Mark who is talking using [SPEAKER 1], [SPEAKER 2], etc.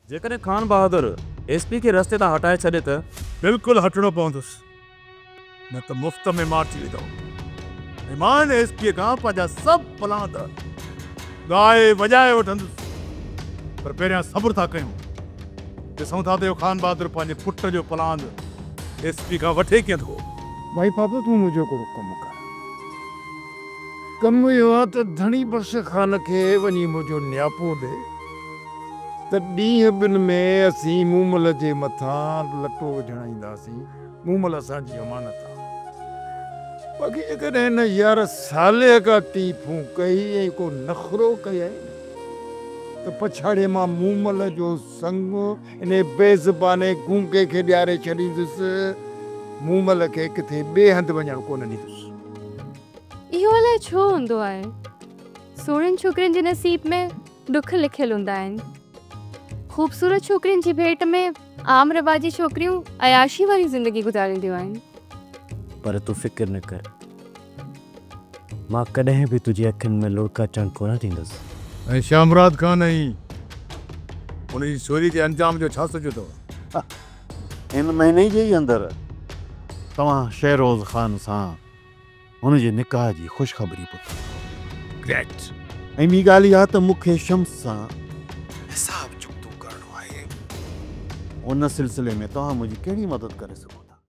[SPEAKER 1] जेकॾहिं खान बहादुर एसपी के रस्ते तां हटाए छॾे त
[SPEAKER 2] बिल्कुलु हटणो पवंदुसि, न त मुफ़्त में मार थी वेंदो। ईमान एसपी खां पंहिंजा सभु पलांद ॻाए वॼाए वठंदुसि, पर पहिरियां सब्र था कयूं। ॾिसूं था त इहो खान बहादुर पंहिंजे पुट जो पलांद एसपी खां वठे कीअं थो।
[SPEAKER 3] भाई पापा तूं मुंहिंजो हिकिड़ो कमु कर। कमु इहो आहे त धणी बख़्श ख़ान खे वञी मुंहिंजो न्यापो ॾे त ॾींहं ॿिनि में असीं मूमल जे मथां लटो विझण ईंदासीं। मूमल असांजी अमानत आहे। बाक़ी जेकॾहिं हिन यार साले खां टीफूं कई ऐं को नखरो कयई त पछाड़ीअ मां मूमल जो संग इन बेज़बाने गूंगे खे ॾियारे छॾींदुसि। मूमल खे किथे ॿिए हंधि वञणु कोन ॾींदुसि।
[SPEAKER 4] इहो अलाए छो हूंदो आहे। सोढ़ियुनि छोकिरियुनि जे नसीब में दुख लिखियल हूंदा आहिनि। ख़ूबसूरत छोकिरियुनि जी भेट में आम रवाजी छोकिरियूं अयाशी वारी ज़िंदगी गुज़ारींदियूं आहिनि।
[SPEAKER 5] पर तू फिक्र न कर, मां कॾहिं बि तुझी अखियुनि में लुड़का अचणु कोन ॾींदुसि।
[SPEAKER 2] ऐं शामराद खान आई उनजी चोरी जे अंजाम जो छा सोचियो अथव?
[SPEAKER 6] इन महीने जे ई अंदरि तव्हां शहरोज़ ख़ान सां हुनजे निकाह जी ख़ुशख़बरी ॿुधी।
[SPEAKER 2] ग्रेट।
[SPEAKER 6] ऐं ॿी ॻाल्हि इहा त मूंखे शम्स सां हिसाब चुक्तो करणो आहे। उन सिलसिले में तव्हां मुंहिंजी कहिड़ी मदद करे सघो?